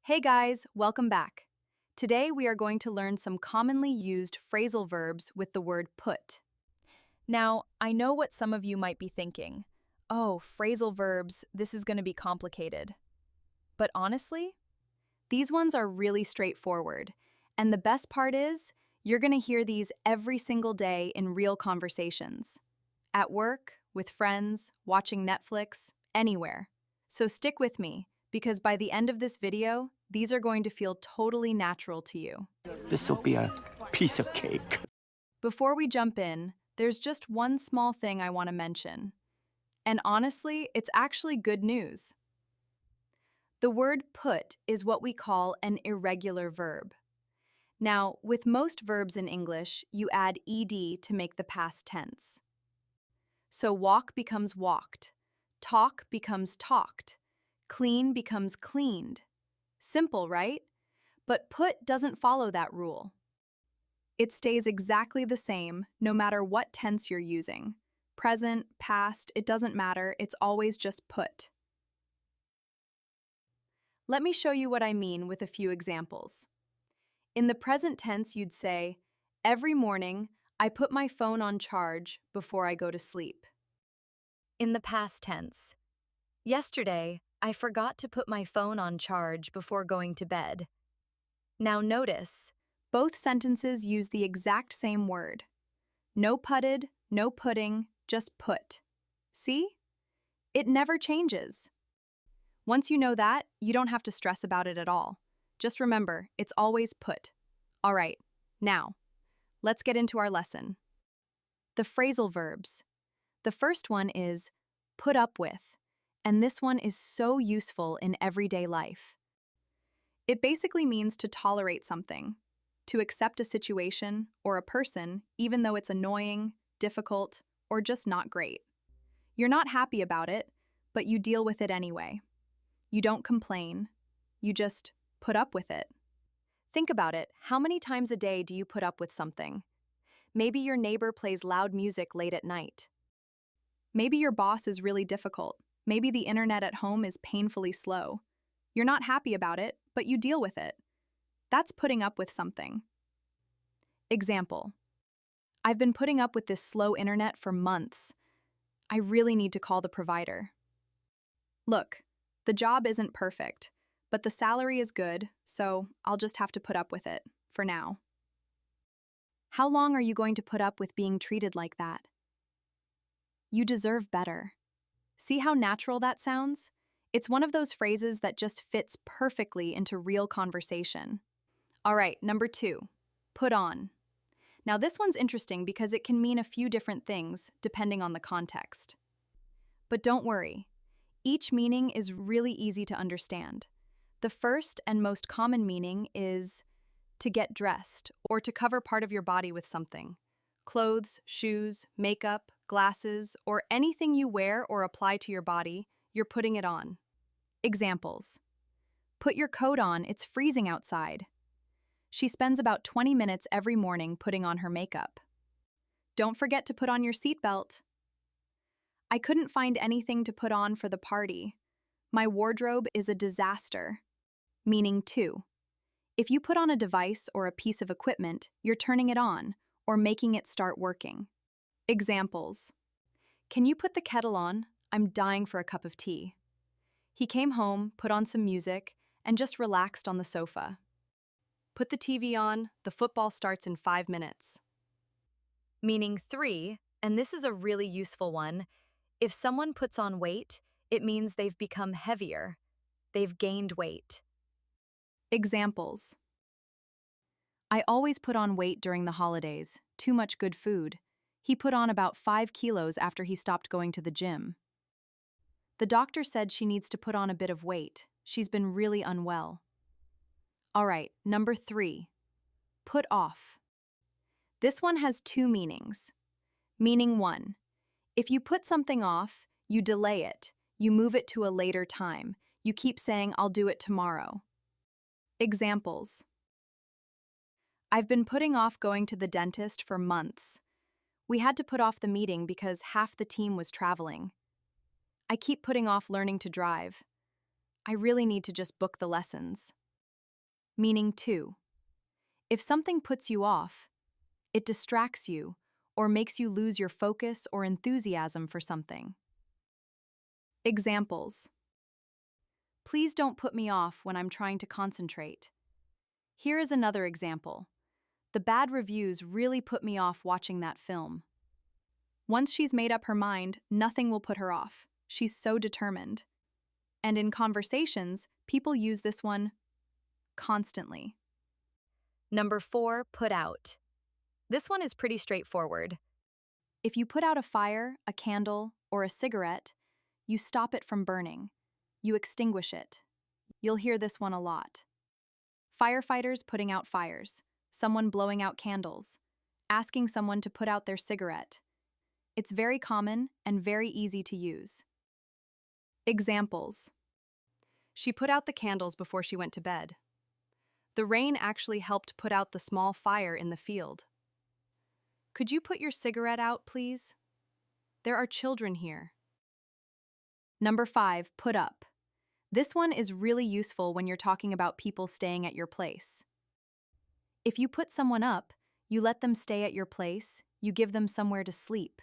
Hey guys, welcome back. Today we are going to learn some commonly used phrasal verbs with the word put. Now, I know what some of you might be thinking. Oh, phrasal verbs, this is going to be complicated. But honestly, these ones are really straightforward. And the best part is, you're going to hear these every single day in real conversations. At work, with friends, watching Netflix, anywhere. So stick with me, because by the end of this video, these are going to feel totally natural to you. This'll be a piece of cake. Before we jump in, there's just one small thing I want to mention. And honestly, it's actually good news. The word put is what we call an irregular verb. Now, with most verbs in English, you add ed to make the past tense. So walk becomes walked, talk becomes talked, clean becomes cleaned. Simple, right? But put doesn't follow that rule. It stays exactly the same no matter what tense you're using. Present, past, it doesn't matter, it's always just put. Let me show you what I mean with a few examples. In the present tense, you'd say, every morning, I put my phone on charge before I go to sleep. In the past tense, yesterday, I forgot to put my phone on charge before going to bed. Now notice, Both sentences use the exact same word. No putted, no putting, just put. See? It never changes. Once you know that, you don't have to stress about it at all. Just remember, it's always put. All right, now, let's get into our lesson. The phrasal verbs. The first one is put up with, and this one is so useful in everyday life. It basically means to tolerate something, to accept a situation or a person even though it's annoying, difficult, or just not great. You're not happy about it, but you deal with it anyway. You don't complain, you just put up with it. Think about it, how many times a day do you put up with something? Maybe your neighbor plays loud music late at night. Maybe your boss is really difficult. Maybe the internet at home is painfully slow. You're not happy about it, but you deal with it. That's putting up with something. Example. I've been putting up with this slow internet for months. I really need to call the provider. Look, the job isn't perfect, but the salary is good, so I'll just have to put up with it, for now. How long are you going to put up with being treated like that? You deserve better. See how natural that sounds? It's one of those phrases that just fits perfectly into real conversation. All right, number 2, put on. Now this one's interesting because it can mean a few different things depending on the context. But don't worry, each meaning is really easy to understand. The first and most common meaning is to get dressed or to cover part of your body with something. Clothes, shoes, makeup, glasses, or anything you wear or apply to your body, you're putting it on. Examples. Put your coat on, it's freezing outside. She spends about 20 minutes every morning putting on her makeup. Don't forget to put on your seatbelt. I couldn't find anything to put on for the party. My wardrobe is a disaster. Meaning 2. If you put on a device or a piece of equipment, you're turning it on or making it start working. Examples. Can you put the kettle on? I'm dying for a cup of tea. He came home, put on some music, and just relaxed on the sofa. Put the TV on, the football starts in 5 minutes. meaning 3, and this is a really useful one. If someone puts on weight, it means they've become heavier. They've gained weight. Examples. I always put on weight during the holidays. Too much good food. He put on about 5 kilos after he stopped going to the gym. The doctor said she needs to put on a bit of weight. She's been really unwell. All right, number 3. Put off. This one has 2 meanings. Meaning 1. If you put something off, you delay it. You move it to a later time. You keep saying, I'll do it tomorrow. Examples. I've been putting off going to the dentist for months. We had to put off the meeting because half the team was traveling. I keep putting off learning to drive. I really need to just book the lessons. meaning 2. If something puts you off, it distracts you or makes you lose your focus or enthusiasm for something. Examples. Please don't put me off when I'm trying to concentrate. Here is another example. The bad reviews really put me off watching that film. Once she's made up her mind, nothing will put her off. She's so determined. And in conversations, people use this one constantly. Number 4, put out. This one is pretty straightforward. If you put out a fire, a candle, or a cigarette, you stop it from burning. You extinguish it. You'll hear this one a lot. Firefighters putting out fires, someone blowing out candles, asking someone to put out their cigarette. It's very common and very easy to use. Examples. She put out the candles before she went to bed. The rain actually helped put out the small fire in the field. Could you put your cigarette out, please? There are children here. Number 5, put up. This one is really useful when you're talking about people staying at your place. If you put someone up, you let them stay at your place, you give them somewhere to sleep.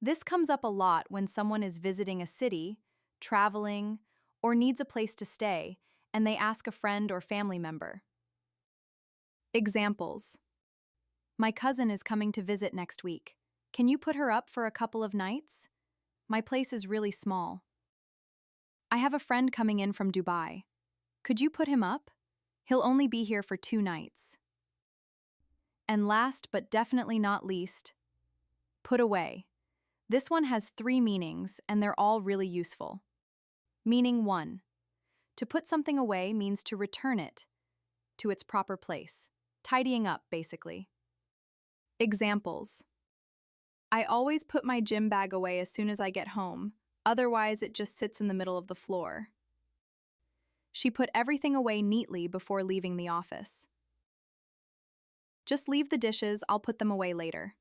This comes up a lot when someone is visiting a city, traveling, or needs a place to stay, and they ask a friend or family member. Examples. My cousin is coming to visit next week. Can you put her up for a couple of nights? My place is really small. I have a friend coming in from Dubai. Could you put him up? He'll only be here for 2 nights. And last but definitely not least, put away. This one has 3 meanings, and they're all really useful. Meaning 1. To put something away means to return it to its proper place. Tidying up, basically. Examples. I always put my gym bag away as soon as I get home. Otherwise, it just sits in the middle of the floor. She put everything away neatly before leaving the office. Just leave the dishes, I'll put them away later.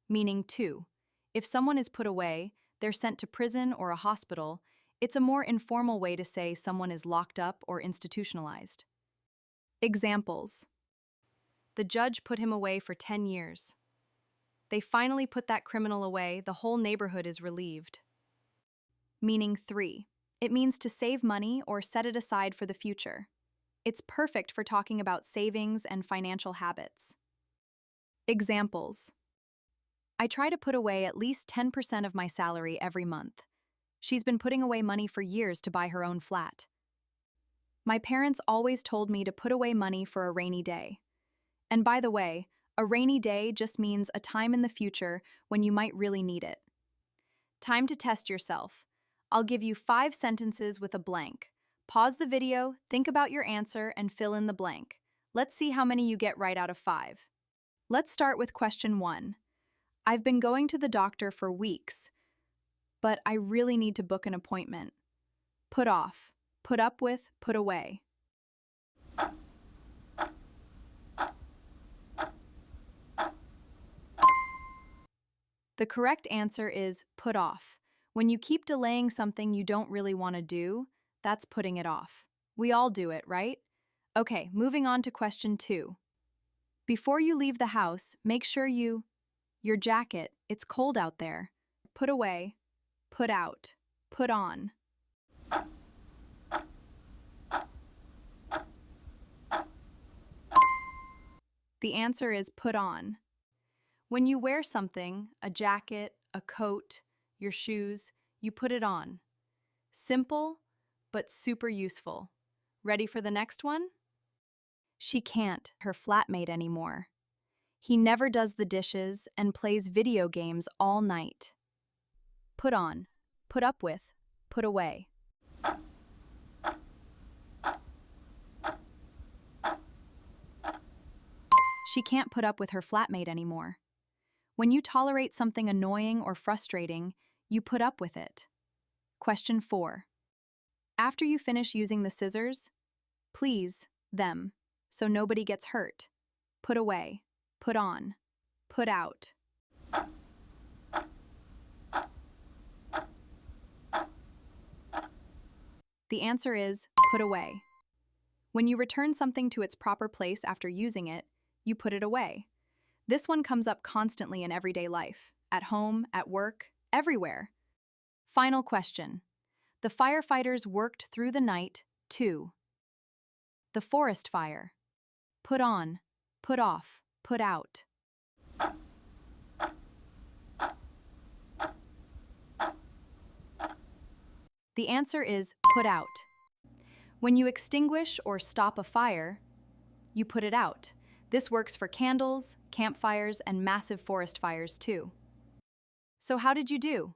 Meaning 2. If someone is put away, they're sent to prison or a hospital. It's a more informal way to say someone is locked up or institutionalized. Examples. The judge put him away for 10 years. They finally put that criminal away, the whole neighborhood is relieved. Meaning 3. It means to save money or set it aside for the future. It's perfect for talking about savings and financial habits. Examples. I try to put away at least 10% of my salary every month. She's been putting away money for years to buy her own flat. My parents always told me to put away money for a rainy day. And by the way, a rainy day just means a time in the future when you might really need it. Time to test yourself. I'll give you 5 sentences with a blank. Pause the video, think about your answer, and fill in the blank. Let's see how many you get right out of 5. Let's start with question 1. I've been going to the doctor for weeks, but I really need to book an appointment. Put off, put up with, put away. The correct answer is put off. When you keep delaying something you don't really want to do, that's putting it off. We all do it, right? Okay, moving on to question 2. Before you leave the house, make sure your jacket, it's cold out there. Put away, put out, put on. The answer is put on. When you wear something, a jacket, a coat, your shoes, you put it on. Simple, but super useful. Ready for the next one? She can't, her flatmate anymore. He never does the dishes and plays video games all night. Put on, put up with, put away. She can't put up with her flatmate anymore. When you tolerate something annoying or frustrating, you put up with it. Question 4. After you finish using the scissors, please them, so nobody gets hurt. Put away, put on, put out. The answer is put away. When you return something to its proper place after using it, you put it away. This one comes up constantly in everyday life, at home, at work, everywhere. Final question. The firefighters worked through the night to. The forest fire. Put on, put off, put out. The answer is put out. When you extinguish or stop a fire, you put it out. This works for candles, campfires, and massive forest fires too. So how did you do?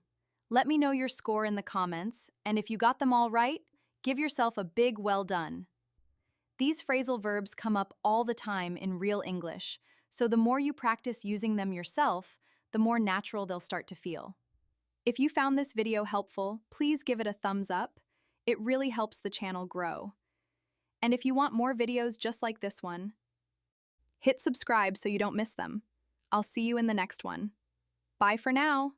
Let me know your score in the comments, and if you got them all right, give yourself a big well done. These phrasal verbs come up all the time in real English, so the more you practice using them yourself, the more natural they'll start to feel. If you found this video helpful, please give it a thumbs up. It really helps the channel grow. And if you want more videos just like this one, hit subscribe so you don't miss them. I'll see you in the next one. Bye for now.